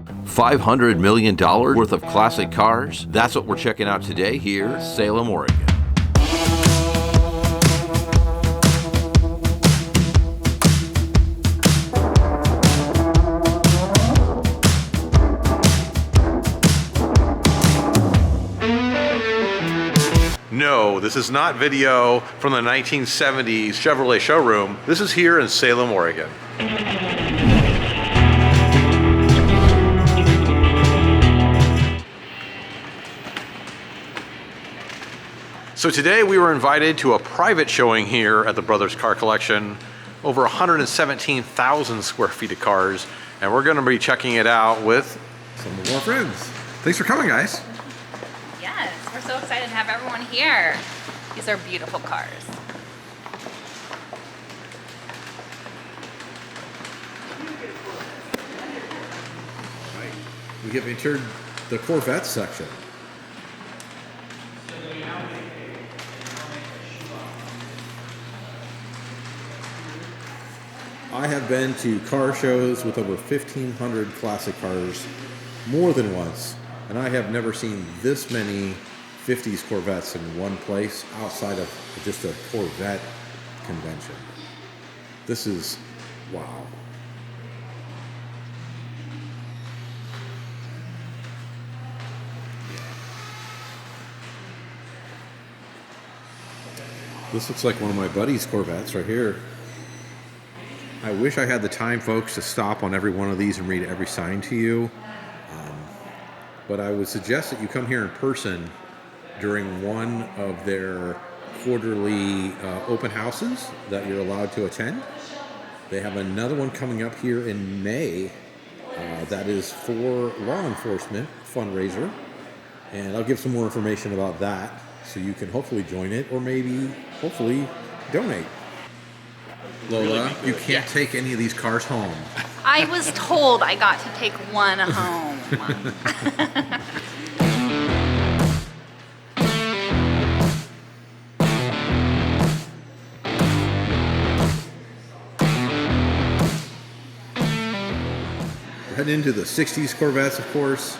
$500 million worth of classic cars? That's what we're checking out today here in Salem, Oregon. No, this is not video from the 1970s Chevrolet showroom. This is here in Salem, Oregon. So today we were invited to a private showing here at the Brothers Car Collection. Over 117,000 square feet of cars, and we're going to be checking it out with some of our friends. Thanks for coming, guys. Yes, we're so excited to have everyone here. These are beautiful cars. We have entered the Corvette section. I have been to car shows with over 1,500 classic cars more than once, and I have never seen this many 50s Corvettes in one place outside of just a Corvette convention. This is wow. This looks like one of my buddy's Corvettes right here. I wish I had the time, folks, to stop on every one of these and read every sign to you. But I would suggest that you come here in person during one of their quarterly open houses that you're allowed to attend. They have another one coming up here in May that is for law enforcement fundraiser. And I'll give some more information about that so you can hopefully join it or maybe, hopefully, donate. Lola, you can't take any of these cars home. I was told I got to take one home. We're heading into the 60s Corvettes, of course.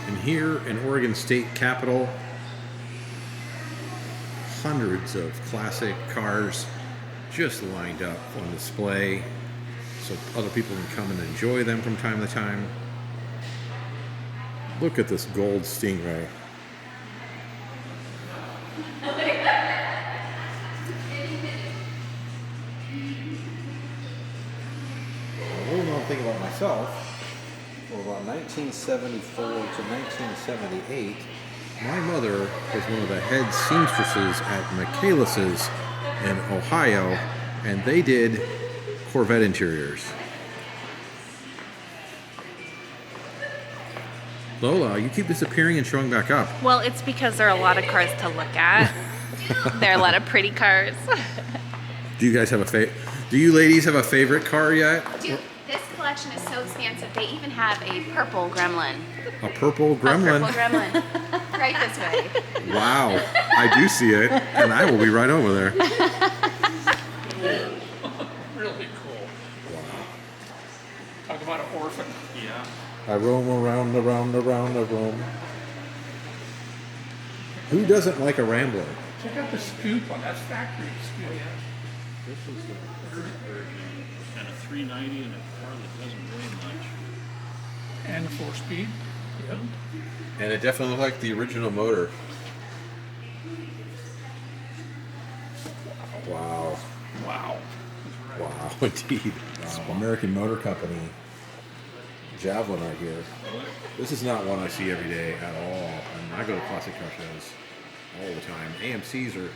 And here in Oregon State Capitol, hundreds of classic cars just lined up on display so other people can come and enjoy them from time to time. Look at this gold Stingray. A little known thing about myself. From about 1974 to 1978, my mother was one of the head seamstresses at Michaelis's in Ohio, and they did Corvette interiors. Lola, you keep disappearing and showing back up. Well, it's because there are a lot of cars to look at. There are a lot of pretty cars. Do you guys have a favorite? Do you ladies have a favorite car yet? Dude, this collection is so expansive. They even have a purple gremlin. A purple gremlin? A purple gremlin. Right this way. Wow. I do see it, and I will be right over there. Really cool. Wow. Talk about an orphan. Yeah. I roam around the room. Who doesn't like a Rambler? Check out the Scoop one. That's factory Scoop. This is the third version, and a 390 and a car that doesn't weigh much. And 4-speed. Yep. And it definitely looked like the original motor. Wow. Wow. Wow, indeed. Wow. American Motor Company. Javelin right here. This is not one I see every day at all. I go to classic car shows all the time. AMCs are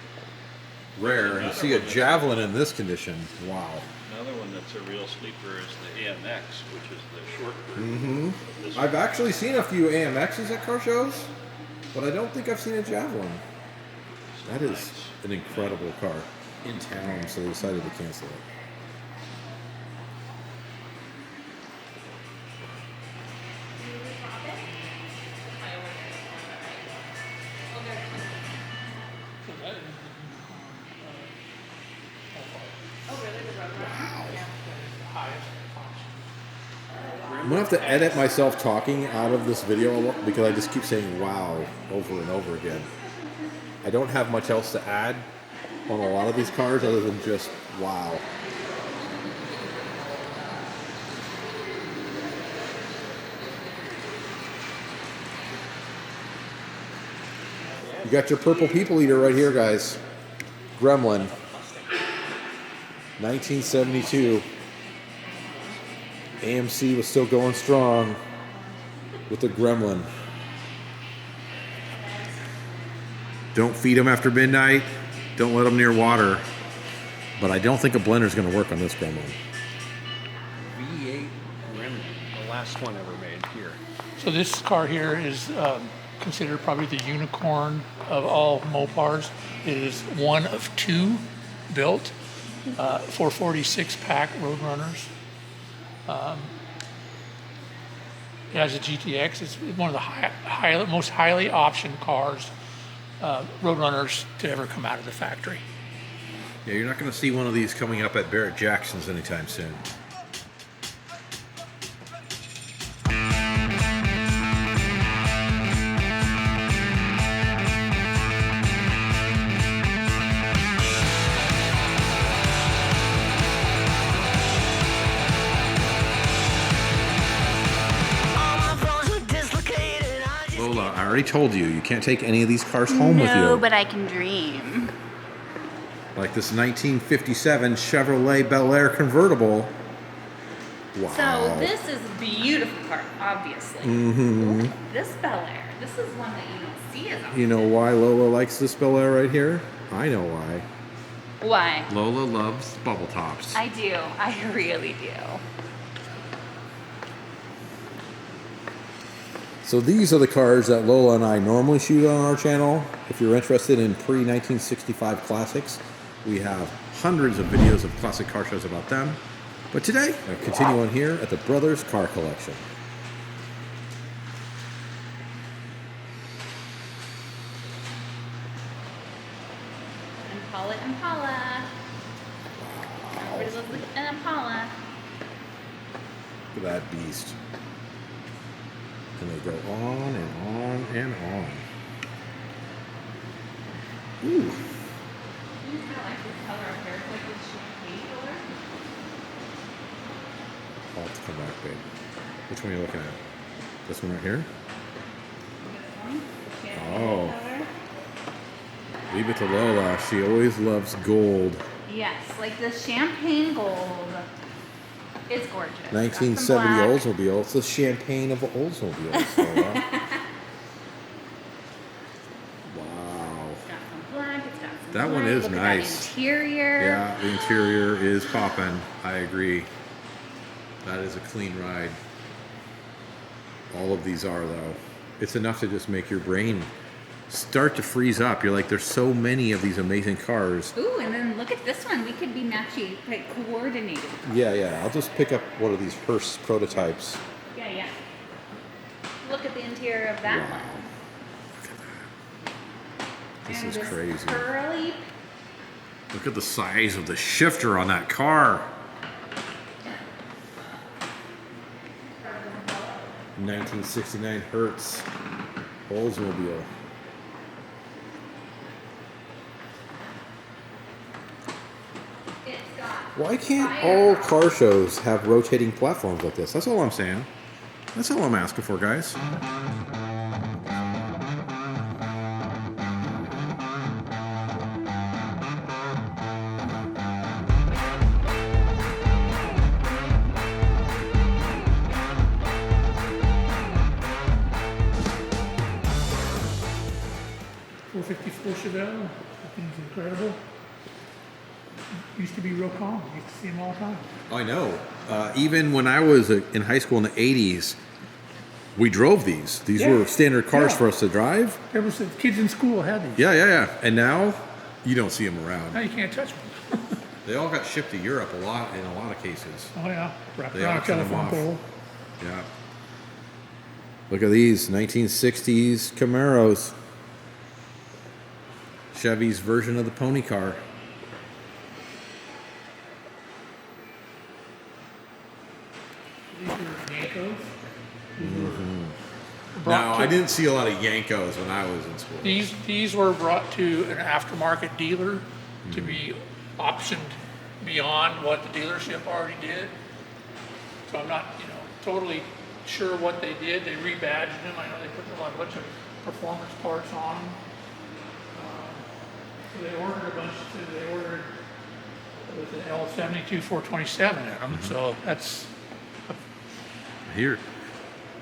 rare. You see a Javelin in this condition. Wow. Another one that's a real sleeper is the AMX, which is the short version. of this I've actually seen a few AMXs at car shows, but I don't think I've seen a Javelin. That is an incredible car in town, so they decided to cancel it. I'm gonna have to edit myself talking out of this video because I just keep saying wow over and over again. I don't have much else to add on a lot of these cars other than just wow. You got your purple people eater right here, guys. Gremlin. 1972. AMC was still going strong with the Gremlin. Don't feed them after midnight. Don't let them near water. But I don't think a blender is going to work on this Gremlin. V8 Gremlin, the last one ever made here. So this car here is considered probably the unicorn of all Mopars. It is one of two built 446 pack Roadrunners. It has a GTX. It's one of the most highly optioned cars, Roadrunners, to ever come out of the factory. Yeah, you're not going to see one of these coming up at Barrett Jackson's anytime soon. Lola, I already told you, you can't take any of these cars home with you. No, but I can dream. Like this 1957 Chevrolet Bel Air convertible. Wow. So this is a beautiful car, obviously. Mm-hmm. Look at this Bel Air. This is one that you don't see as often. You know why Lola likes this Bel Air right here? I know why. Why? Lola loves bubble tops. I do. I really do. So these are the cars that Lola and I normally shoot on our channel. If you're interested in pre-1965 classics, we have hundreds of videos of classic car shows about them. But today, I continue on here at the Brothers Car Collection. Impala. Everybody loves an Impala. Look at that beast. And they go on and on and on. Ooh. You kind of like this color up here. It's like this champagne color. I'll have to come back, babe. Which one are you looking at? This one right here? Oh. Leave it to Lola. She always loves gold. Yes, like the champagne gold. It's gorgeous. 1970 Oldsmobile. It's the champagne of Oldsmobiles. Lola. Wow. It's got some black. It's got some That one white. is Look nice. At that interior. Yeah, the interior is popping. I agree. That is a clean ride. All of these are, though. It's enough to just make your brain start to freeze up. You're like, there's so many of these amazing cars. Ooh, and then look at this one. We could be matching, like coordinated. Yeah. I'll just pick up one of these Hearst prototypes. Yeah. Look at the interior of that Wow. one. Look at that. This And is this crazy. curly. Look at the size of the shifter on that car. 1969 Hertz Oldsmobile. It's got Why can't fire. all car shows have rotating platforms like this? That's all I'm saying. That's all I'm asking for, guys. '54 Chevelle. That thing's incredible. used to be real common. You used to see them all the time. I know. Even when I was in high school in the 80s, we drove these. These Yeah. were standard cars Yeah. for us to drive. There was kids in school had these. Yeah. And now you don't see them around. Now you can't touch them. They all got shipped to Europe in a lot of cases. Oh yeah, wrapped They around a auction them telephone off. pole. Yeah. Look at these 1960s Camaros. Chevy's version of the pony car. These are Yankos. Now, I didn't see a lot of Yankos when I was in school. These were brought to an aftermarket dealer to be optioned beyond what the dealership already did. So I'm not, totally sure what they did. They rebadged them. I know they put a bunch of performance parts on them. So they ordered a bunch. They ordered with an L72 427 in them. So that's Here,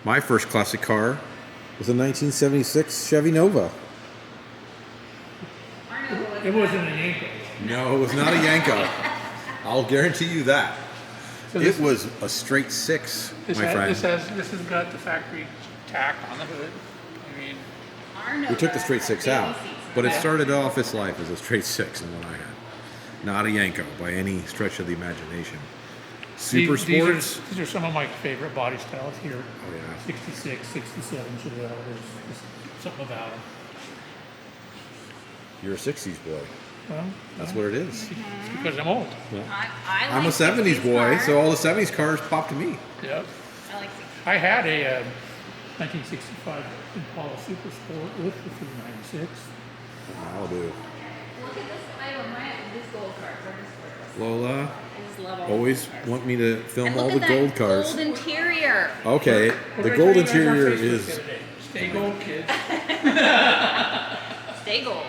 my first classic car was a 1976 Chevy Nova. it wasn't a Yanko. No, it was not a Yanko. I'll guarantee you that. So It was a straight six, This my friend. has got the factory tack on the hood. I mean, We took the straight six out, but it started off its life as a straight six in what I had. Not a Yanko by any stretch of the imagination. Super sports. These are some of my favorite body styles here. Oh, yeah. 66, 67 Chevelle. There's just something about them. You're a 60s boy. Well, That's what it is. it's because I'm old. I I'm a like 70s 60s boy, cars. so all the 70s cars pop to me. Yep. I like 60s. I had a 1965 Impala Super Sport with the 396. I'll do. Look at this. I have these gold cars. Are just gorgeous. Lola, I just love all always these cars. want me to film And all look the at gold that cars. gold interior. Okay, the We're gold gonna put you guys on interior Facebook is. the other day. Stay gold, kids. Stay gold.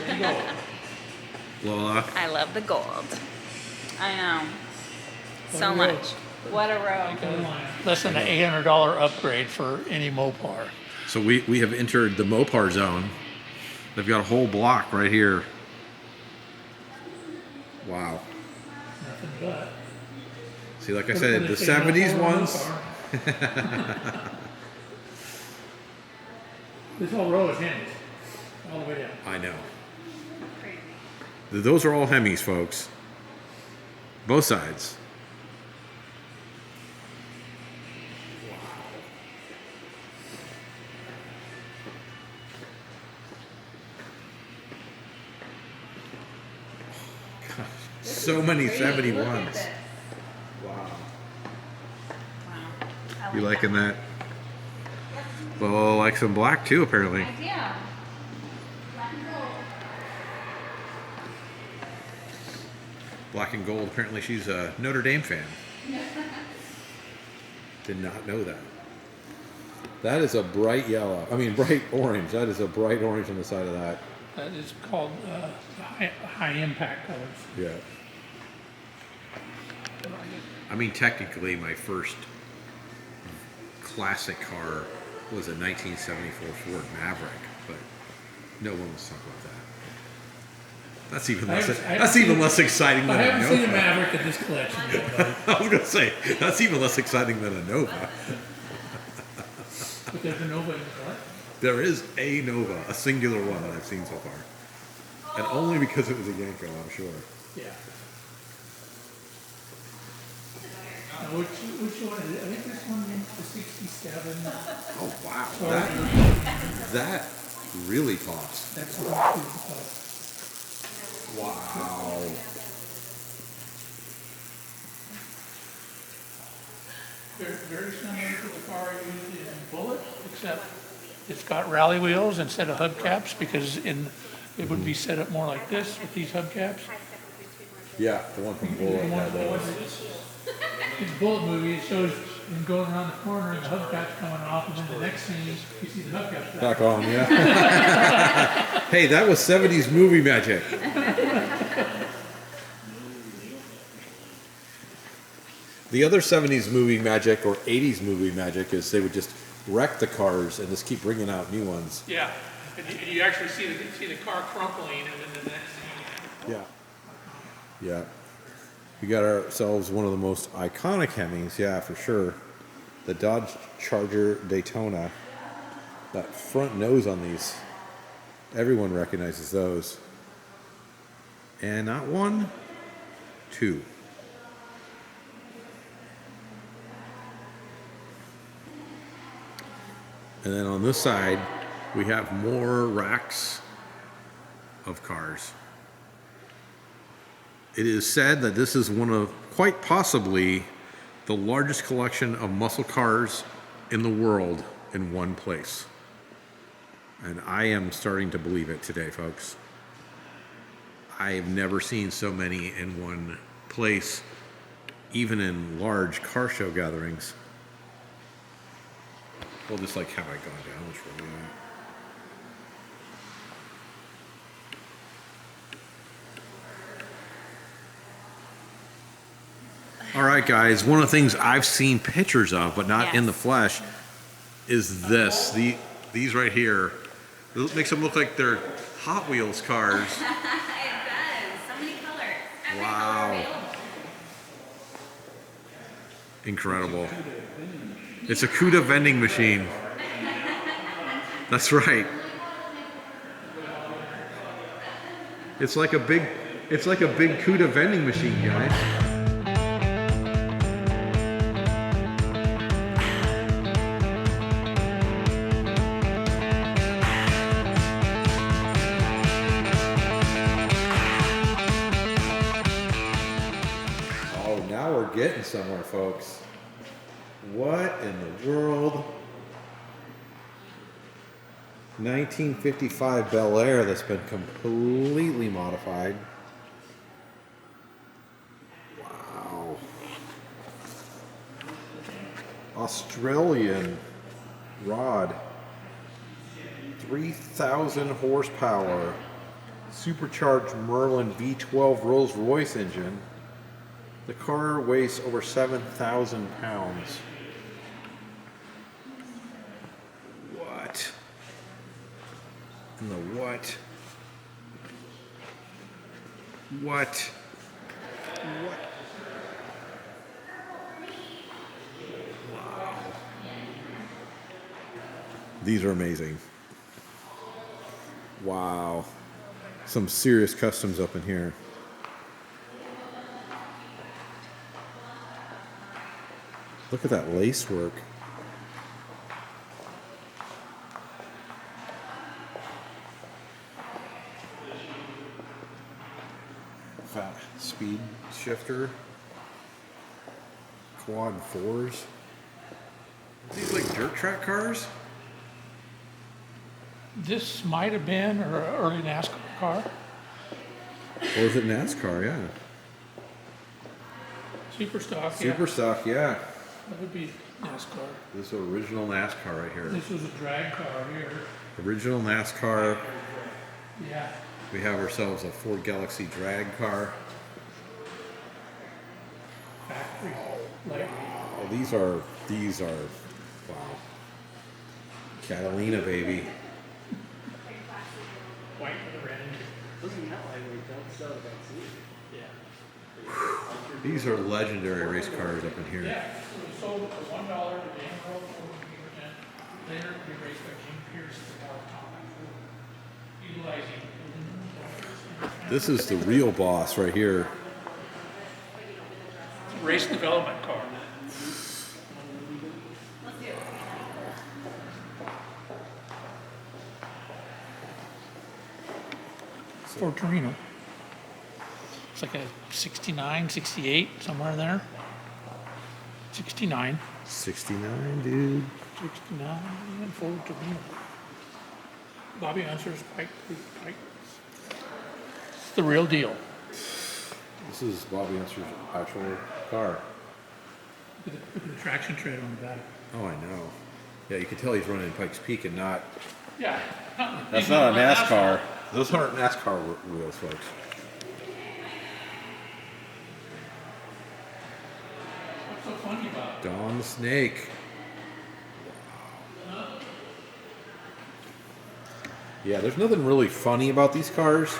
Stay gold. Lola, I love the gold. I know. What So a much. road. What a road. Less than an $800 upgrade for any Mopar. so we have entered the Mopar zone. They've got a whole block right here. Wow. Nothing but. See, like I What said, do the they say, 70s Mopar, ones. Mopar? This whole row is Hemis, all the way down. I know. Those are all Hemis, folks. Both sides. Wow. So many 71s. Wow. Wow. You liking that? Well, like some black too, apparently. Yeah. Black and gold. Apparently, she's a Notre Dame fan. Did not know that. That is a bright yellow. I mean, bright orange. That is a bright orange on the side of that. That is called high impact colors. Yeah. I mean, technically, my first classic car was a 1974 Ford Maverick, but no one was talking about that. That's even I less. haven't- I haven't That's even seen- less exciting I than a haven't seen a Nova. Maverick in this collection yet, buddy. I was gonna say that's even less exciting than a Nova. But there's a Nova in the car. There is a Nova, a singular one that I've seen so far, and only because it was a Yanko, I'm sure. Yeah. Now, which one is it? I think this one is the 67. Oh wow, Oh, that really pops. That's the one. Wow. Very similar to the car I used in Bullet, except it's got rally wheels instead of hubcaps because it would be set up more like this with these hubcaps. Yeah, the one from Bullet had those. In the Bullet movie, it shows him going around the corner and the hubcap's coming off, and then the next scene you see the hubcaps back. Back on, yeah. Hey, that was 70s movie magic. The other 70s movie magic or 80s movie magic is they would just wreck the cars and just keep bringing out new ones. Yeah, and you actually see the car crumpling, and then the next scene. Yeah. Yeah. We got ourselves one of the most iconic Hemis, yeah, for sure. The Dodge Charger Daytona. That front nose on these, everyone recognizes those. And not one, two. And then on this side, we have more racks of cars. It is said that this is one of, quite possibly, the largest collection of muscle cars in the world in one place. And I am starting to believe it today, folks. I have never seen so many in one place, even in large car show gatherings. Well, just like, have I gone down this road? All right, guys. One of the things I've seen pictures of, but not in the flesh, is this. These right here. It makes them look like they're Hot Wheels cars. It does. So many colors. Every Wow. color available. Incredible. It's a CUDA vending machine. That's right. It's like a big CUDA vending machine, guys. Oh, now we're getting somewhere, folks. What in the world? 1955 Bel Air that's been completely modified. Wow. Australian rod. 3,000 horsepower. Supercharged Merlin V12 Rolls-Royce engine. The car weighs over 7,000 pounds. What? In the what? What? What? Wow. These are amazing. Wow. Some serious customs up in here. Look at that lace work. Fat speed shifter. Quad 4s. These like dirt track cars? This might have been an early NASCAR car. Or is it NASCAR? Yeah. Super stock. Super stock, yeah. That would be NASCAR. This is original NASCAR right here. This was a drag car here. Original NASCAR. Yeah. We have ourselves a Ford Galaxy drag car. Factory. Like, Oh, these are, wow. Catalina, baby. white with a red engine. These are legendary race cars up in here. Yeah. So we sold it for $1 to Dan Earl, later we raced by Jim Pierce at the utilizing. This is the real boss right here. Race development car. Ford Torino. It's like a 69, 68, somewhere in there. 69. 69, dude. 69 and Ford Torino. Bobby Unser's quite, it's the real deal. This is Bobby Unser's actual car. Look at the traction tread on the back. Oh, I know. Yeah, you can tell he's running Pikes Peak and not. Yeah. That's not a NASCAR. Those aren't NASCAR wheels, folks. What's so funny about it? Dawn the Snake. Yeah, there's nothing really funny about these cars.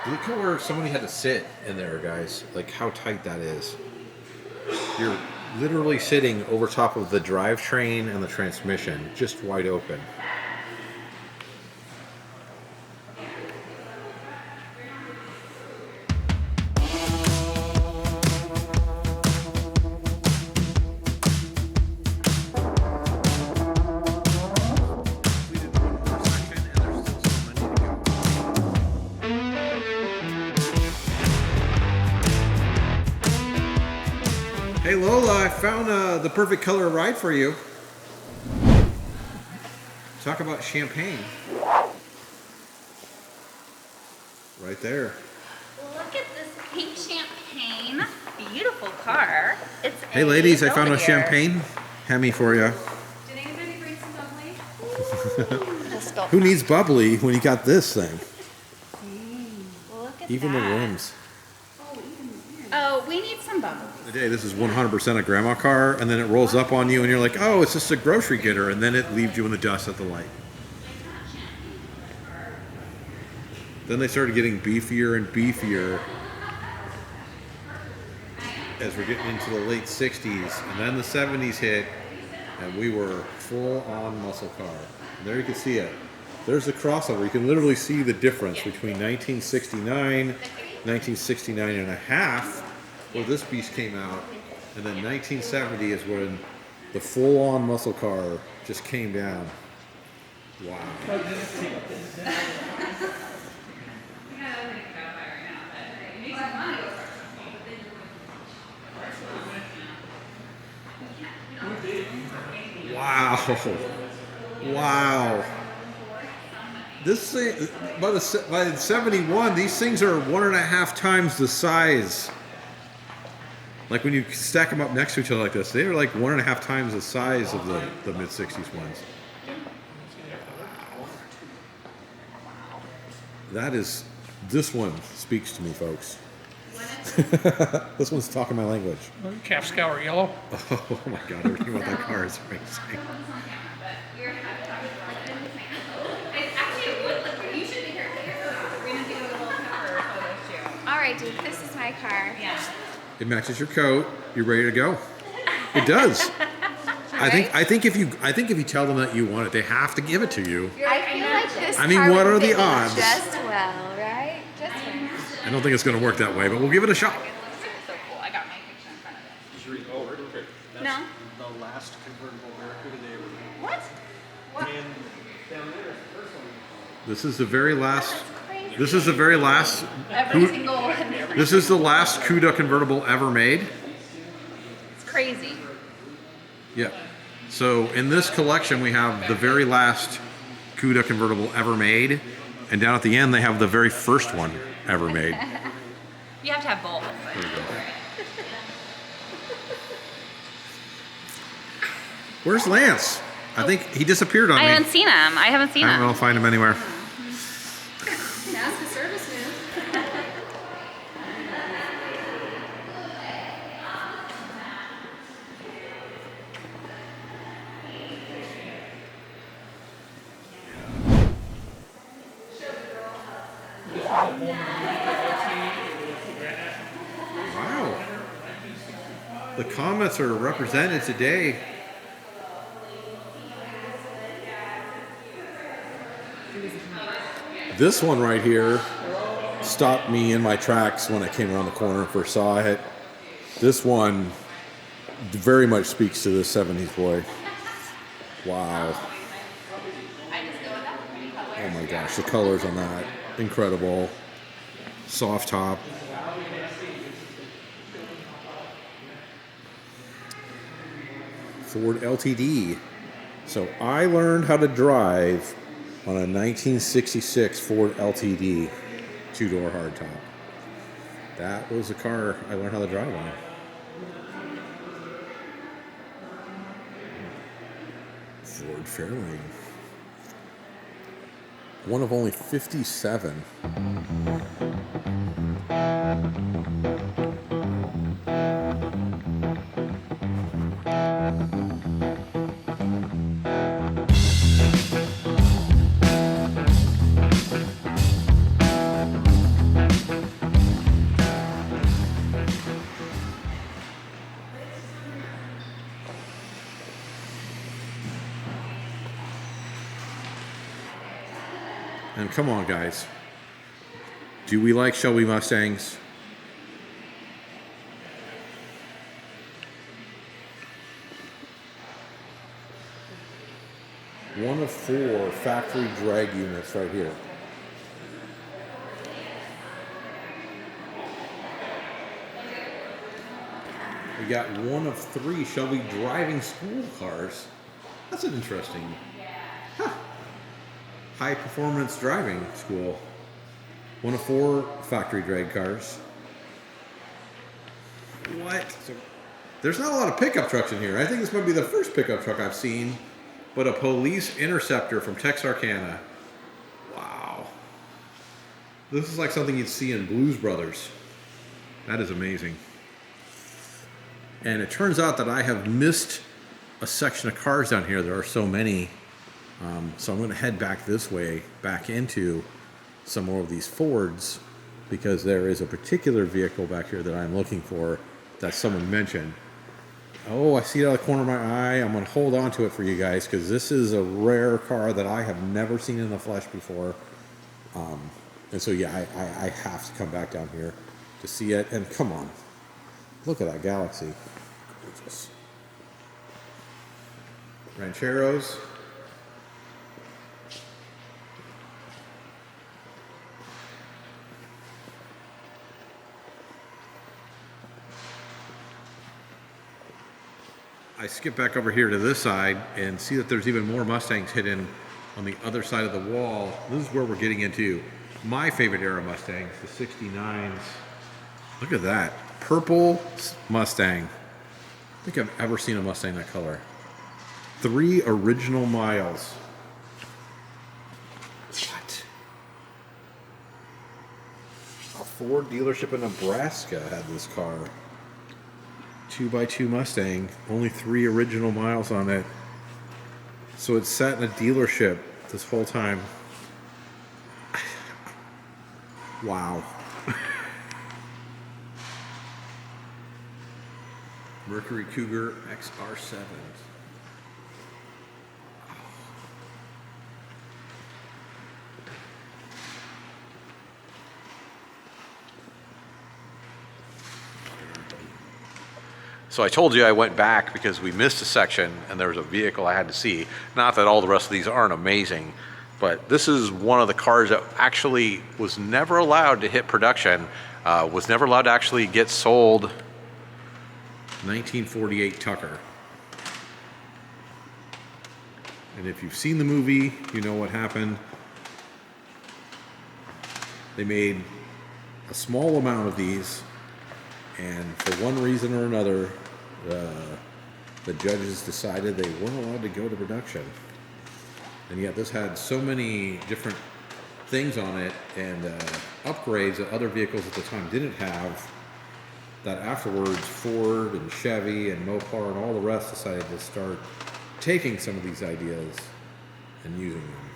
Look at where somebody had to sit in there, guys. Like how tight that is. You're literally sitting over top of the drivetrain and the transmission, just wide open. Hey Lola, I found the perfect color ride for you. Talk about champagne. Right there. Look at this pink champagne. Beautiful car. It's Hey ladies, I found a over here. champagne Hemi for you. Did anybody bring some bubbly? Who needs bubbly when you got this thing? Look at Even that. the rims. Oh, we need some bubbly. Today, this is 100% a grandma car, and then it rolls up on you, and you're like, oh, it's just a grocery getter, and then it leaves you in the dust at the light. Then they started getting beefier and beefier as we're getting into the late 60s, and then the 70s hit, and we were full-on muscle car. And there you can see it. There's the crossover. You can literally see the difference between 1969, 1969 and a half, where this beast came out, and then 1970 is when the full-on muscle car just came down. Wow. Wow. Wow. This thing, by 71, these things are 1.5 times the size. Like when you stack them up next to each other like this, they are like 1.5 times the size of the mid-60s ones. That is, this one speaks to me, folks. This one's talking my language. Calf scour yellow. Oh my God, everything about that car is amazing. All right, dude, this is my car. Yeah. It matches your coat. You're ready to go. It does. I think if you tell them that you want it, they have to give it to you. I feel like this I mean, car what would are the fit me odds? just well, right? Just well. I don't think it's going to work that way, but we'll give it a shot. So cool. I got my picture in front of it. Oh, perfect. That's No. the last convertible Barracuda they ever made. What? What? And down there is the first one. This is the very last. This is the very last. Every single one. This is the last CUDA convertible ever made. It's crazy. Yeah. So in this collection, we have the very last CUDA convertible ever made, and down at the end, they have the very first one ever made. You have to have both. There you go. Where's Lance? I think he disappeared on I me. haven't seen him. I haven't seen I don't know. him. I'll find him anywhere. That's the service move. Wow. The Comets are represented today. This one right here stopped me in my tracks when I came around the corner and first saw it. This one very much speaks to the 70s boy. Wow. Oh my gosh, the colors on that, incredible. Soft top. Ford LTD. So I learned how to drive on a 1966 Ford LTD 2-door hardtop. That was the car I learned how to drive on. Ford Fairlane. One of only 57. And come on, guys. Do we like Shelby Mustangs? One of 4 factory drag units right here. We got one of 3 Shelby driving school cars. That's an interesting, high performance driving school. One of 4 factory drag cars. What? There's not a lot of pickup trucks in here. I think this might be the first pickup truck I've seen, but a police interceptor from Texarkana. Wow. This is like something you'd see in Blues Brothers. That is amazing. And it turns out that I have missed a section of cars down here. There are so many. So I'm going to head back this way, back into some more of these Fords, because there is a particular vehicle back here that I'm looking for that someone mentioned. Oh, I see it out of the corner of my eye. I'm going to hold on to it for you guys, because this is a rare car that I have never seen in the flesh before. And so, yeah, I have to come back down here to see it. And come on, look at that Galaxy. Gorgeous. Rancheros. I skip back over here to this side and see that there's even more Mustangs hidden on the other side of the wall. This is where we're getting into my favorite era Mustangs, the 69s. Look at that. Purple Mustang. I think I've ever seen a Mustang that color. 3 original miles. What? A Ford dealership in Nebraska had this car. 2x2 Mustang, only 3 original miles on it. So it's sat in a dealership this whole time. Wow. Mercury Cougar XR7. So I told you I went back because we missed a section and there was a vehicle I had to see. Not that all the rest of these aren't amazing, but this is one of the cars that actually was never allowed to hit production, was never allowed to actually get sold. 1948 Tucker. And if you've seen the movie, you know what happened. They made a small amount of these, and for one reason or another, the judges decided they weren't allowed to go to production. And yet this had so many different things on it and upgrades that other vehicles at the time didn't have, that afterwards Ford and Chevy and Mopar and all the rest decided to start taking some of these ideas and using them.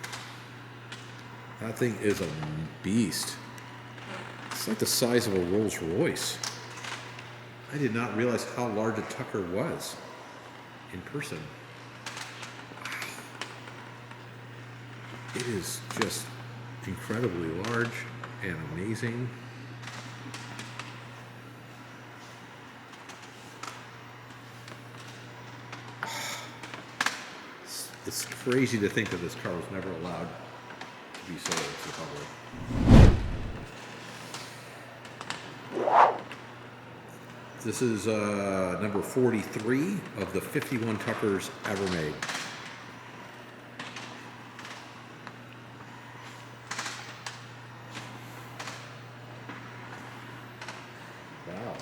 That thing is a beast. It's like the size of a Rolls Royce. I did not realize how large a Tucker was in person. Wow. It is just incredibly large and amazing. It's crazy to think that this car was never allowed to be sold to the public. This is number 43 of the 51 Tuckers ever made. Wow.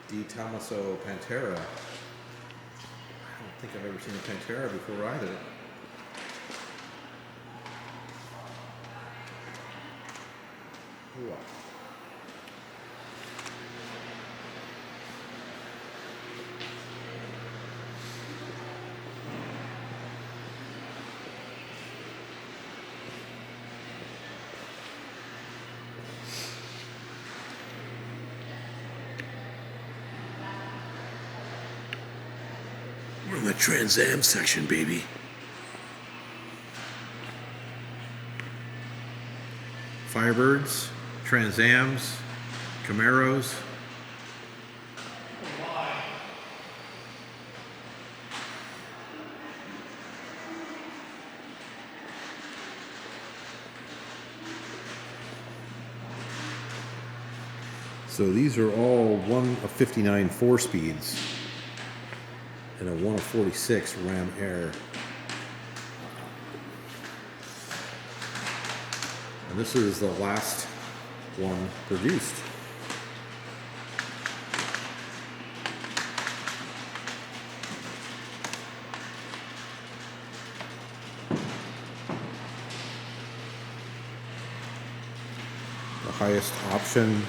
Di Tommaso Pantera. I don't think I've ever seen a Pantera before either. Wow. We're in the Trans Am section, baby. Firebirds, Trans Ams, Camaros. So these are all 1 of 59 4-speeds and a 1 of 46 Ram Air. And this is the last one produced. The highest option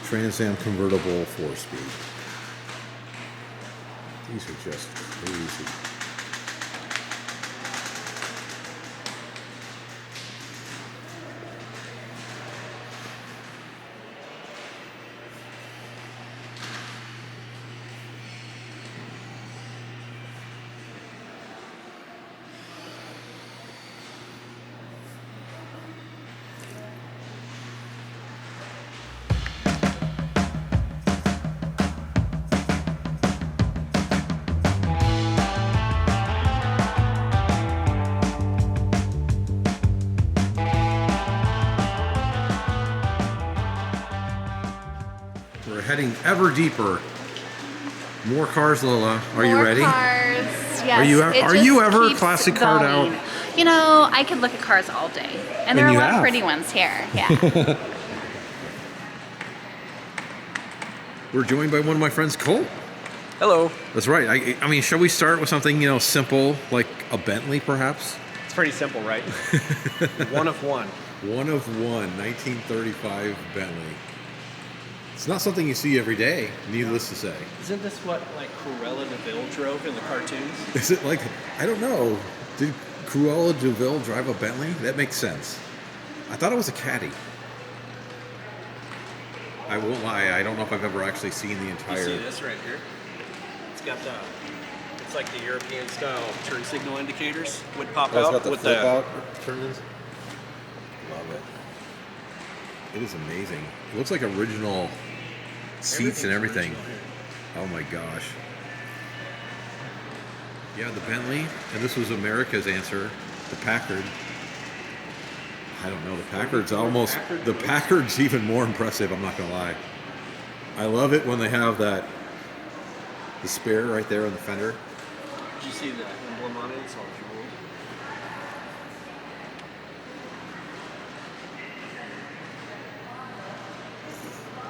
Trans Am convertible 4-speed. These are just crazy. We're heading ever deeper. More cars, Lola. Are you ready? Cars. Yes. Are you it are just you ever keeps classic card going. out? You know, I could look at cars all day, and there are a you lot have. of pretty ones here. Yeah. We're joined by one of my friends, Colt. Hello. That's right. I mean, shall we start with something, simple, like a Bentley, perhaps? It's pretty simple, right? One of one. One of one, 1935 Bentley. It's not something you see every day, needless to say. Isn't this what like Cruella de Vil drove in the cartoons? Is it like, I don't know, did Cruella de Vil drive a Bentley? That makes sense. I thought it was a Caddy. I won't lie, I don't know if I've ever actually seen the You entire... see this right here? It's got it's like the European style turn signal indicators would pop Oh, it's out got the with flip the out turn-ins? Love it. It is amazing. It looks like original seats and everything. Oh my gosh. Yeah, the Bentley, and this was America's answer, the Packard. I don't know, the Packard's almost, the Packard's even more impressive, I'm not gonna lie. I love it when they have the spare right there on the fender. Did you see the emblem on it? It's all jeweled.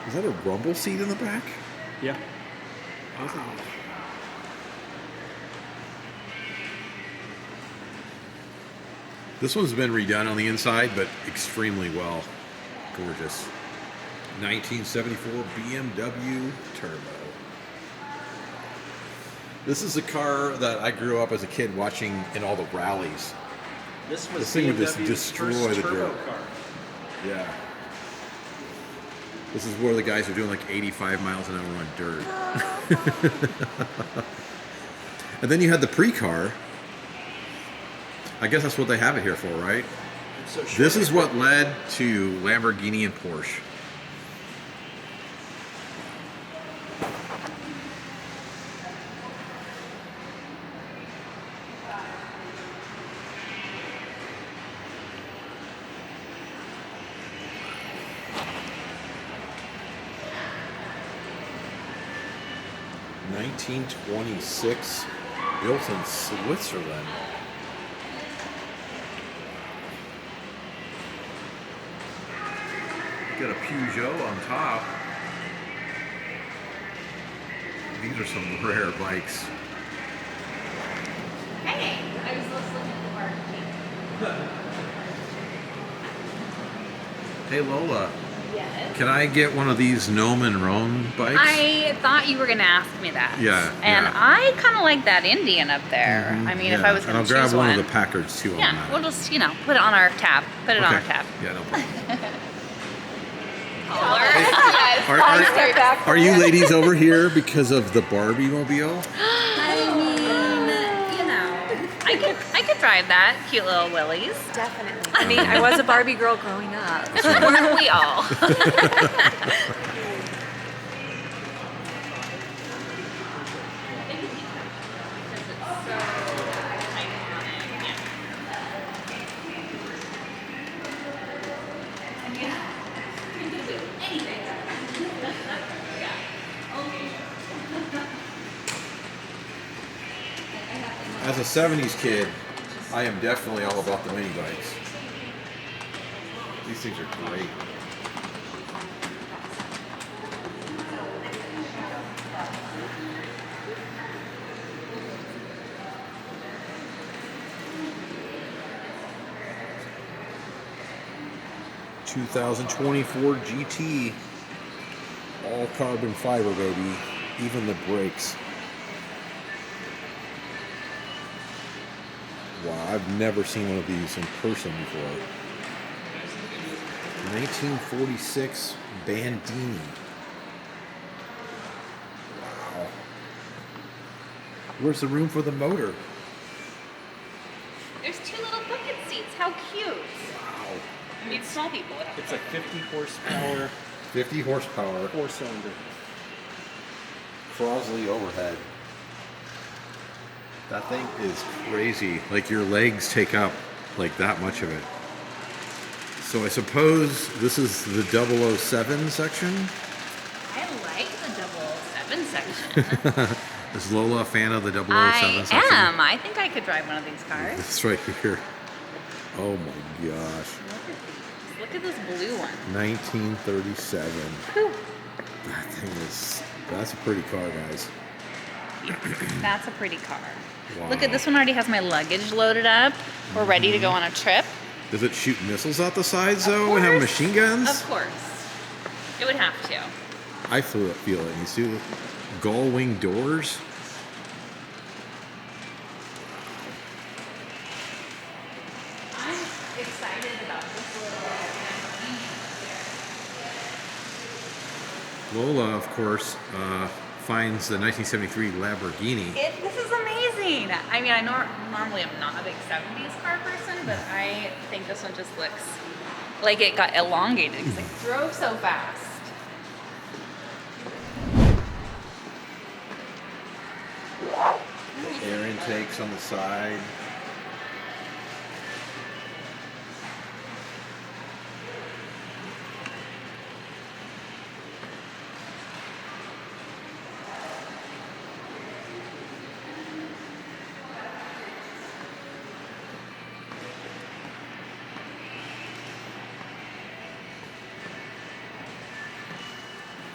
Is that a rumble seat in the back? Yeah. This one's been redone on the inside, but extremely well. Gorgeous. 1974 BMW Turbo. This is a car that I grew up as a kid watching in all the rallies. This was This thing would just BMW's destroy first the turbo dirt. car. Yeah. This is where the guys are doing like 85 miles an hour on dirt. And then you had the pre-car. I guess that's what they have it here for, right? So This is what led to Lamborghini and Porsche. (1926), built in Switzerland. Got a Peugeot on top. These are some rare bikes. Hey, I was just looking at the market. Hey Lola, Yes. can I get one of these Gnome and Roan bikes? I thought you were going to ask me that. Yeah, And yeah. I kind of like that Indian up there. I mean, if I was and going I'll to grab choose one one. of the Packards too. on Yeah, that. we'll just, put it on our tab. Put it on our tab. Yeah, no problem. Yes. Are you ladies over here because of the Barbie mobile? I mean, I could drive that. Cute little Willys. Definitely. I mean, I was a Barbie girl growing up. Weren't we all? As a 70s kid, I am definitely all about the mini bikes. These things are great. ...2024 GT. All carbon fiber, baby. Even the brakes. Wow, I've never seen one of these in person before. 1946 Bandini. Wow. Where's the room for the motor? There's 2 little bucket seats. How cute. Wow. I mean, small people would have. It's a 50 horsepower, 50 horsepower. 4-cylinder. Crosley overhead. That thing is crazy. Like your legs take up like that much of it. So I suppose this is the 007 section? I like the 007 section. Is Lola a fan of the 007 I section? am. I think I could drive one of these cars. This right here. Oh my gosh. Look at this blue one. 1937. Whew. That thing is, that's a pretty car, guys. That's a pretty car. Wow. Look at this one already has my luggage loaded up. We're ready to go on a trip. Does it shoot missiles out the sides though and have course. machine guns? Of course. It would have to. I feel it. You see the gull wing doors? I'm excited about this little Lola, of course, finds the 1973 Lamborghini. This is amazing. I mean, normally I'm not a big 70s car person, but I think this one just looks like it got elongated because it drove so fast. The air intakes on the side.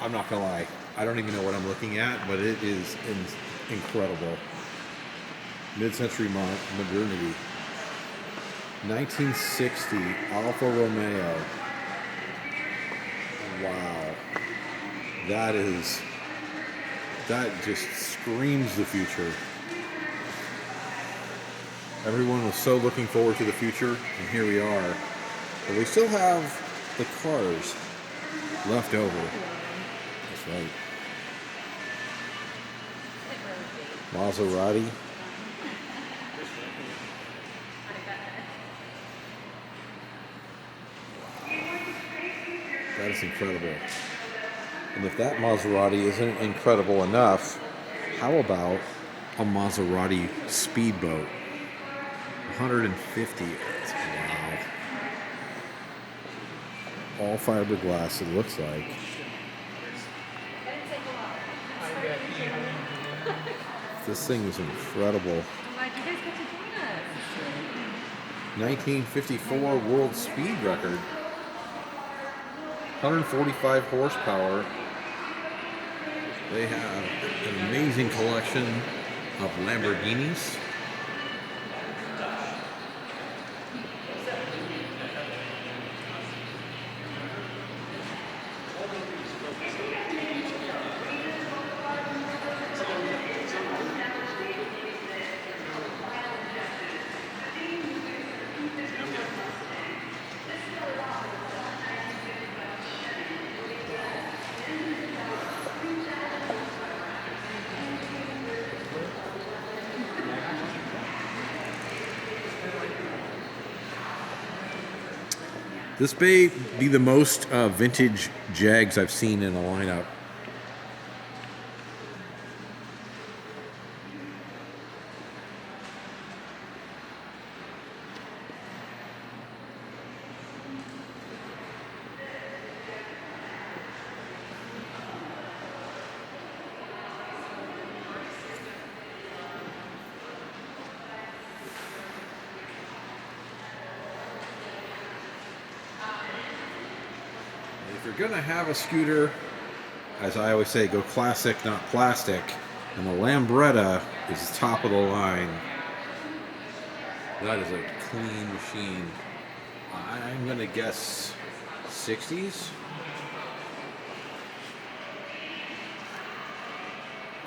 I'm not gonna lie, I don't even know what I'm looking at, but it is incredible. Mid-century modernity. 1960 Alfa Romeo. Wow. That just screams the future. Everyone was so looking forward to the future, and here we are. But we still have the cars left over. That's right. Maserati. That is incredible. And if that Maserati isn't incredible enough, how about a Maserati speedboat? 150. Wow. All fiberglass, it looks like. This thing is incredible. 1954 world speed record. 145 horsepower. They have an amazing collection of Lamborghinis. This may be the most vintage Jags I've seen in a lineup. If you're gonna have a scooter, as I always say, go classic, not plastic. And the Lambretta is top of the line. That is a clean machine. I'm gonna guess 60s.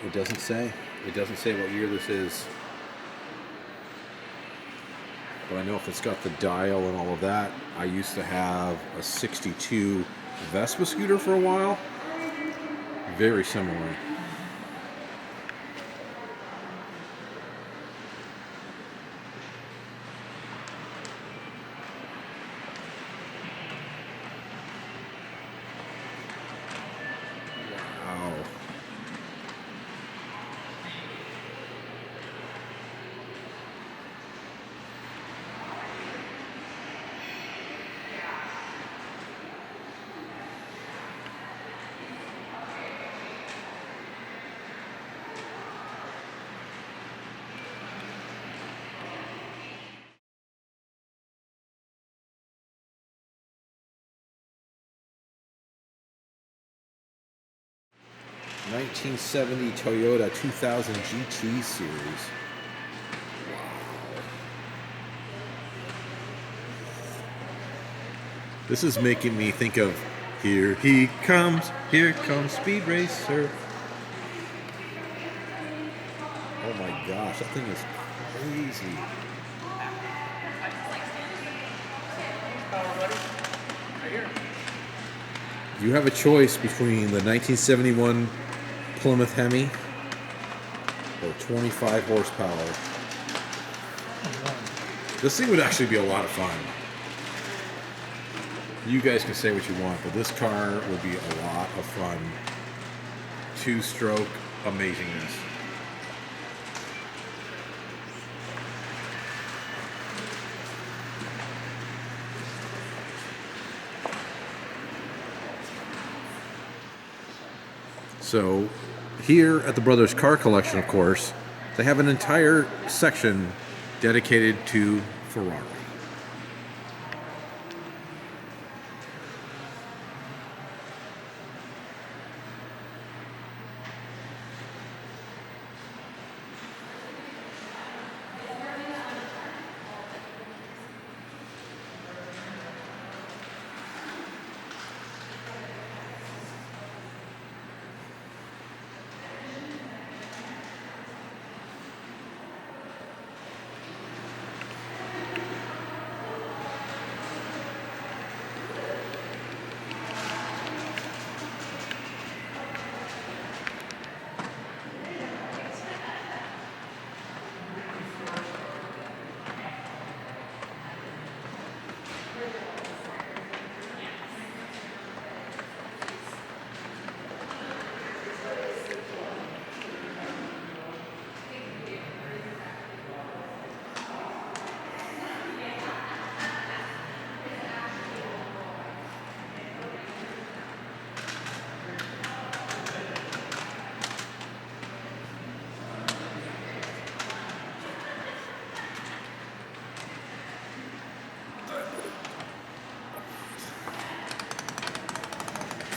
It doesn't say. It doesn't say what year this is. But I know if it's got the dial and all of that. I used to have a 62 Vespa scooter for a while. Very similar. Wow. 1970 Toyota 2000 GT series. This is making me think of here comes Speed Racer. Oh my gosh, that thing is crazy. You have a choice between the 1971 Plymouth Hemi or 25 horsepower. This thing would actually be a lot of fun. You guys can say what you want, but this car would be a lot of fun. Two-stroke amazingness. So, here at the Brothers Car Collection, of course, they have an entire section dedicated to Ferrari.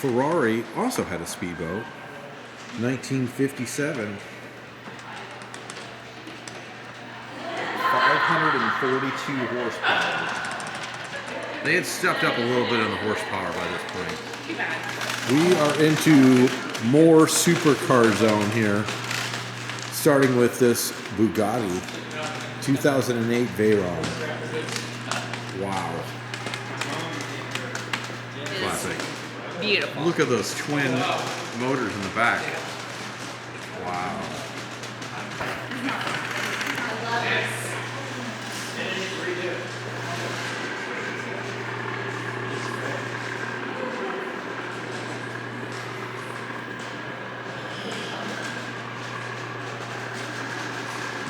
Ferrari also had a speedboat, 1957, 542 horsepower. They had stepped up a little bit on the horsepower by this point. We are into more supercar zone here, starting with this Bugatti 2008 Veyron. Wow. Classic. Beautiful. Look at those twin motors in the back. Wow.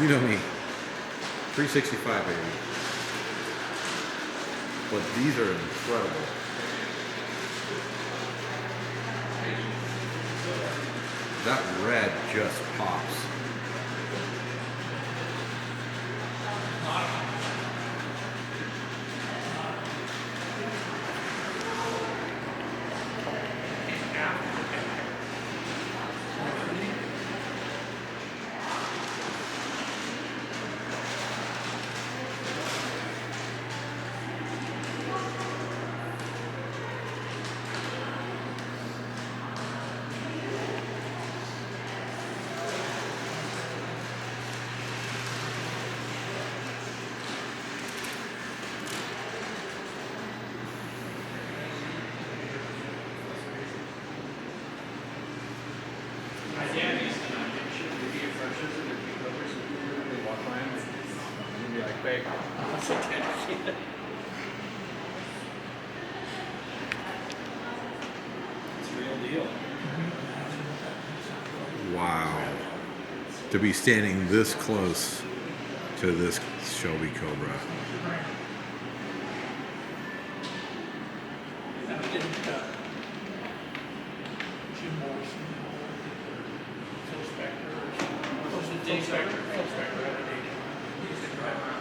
You know me. 365, baby. But these are incredible. That red just pops. Wow. To be standing this close to this Shelby Cobra. Jim Morrison, Phil Spector, Phil Spector had a date. He's the driver.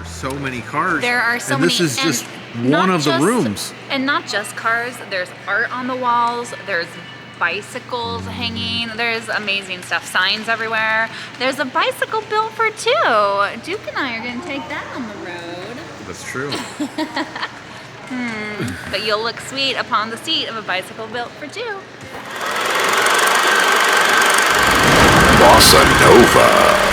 So many cars. There are so and many. this is and just not one of the just- rooms. And not just cars. There's art on the walls. There's bicycles hanging. There's amazing stuff. Signs everywhere. There's a bicycle built for two. Duke and I are going to take that on the road. That's true. But you'll look sweet upon the seat of a bicycle built for two. Bossa Nova.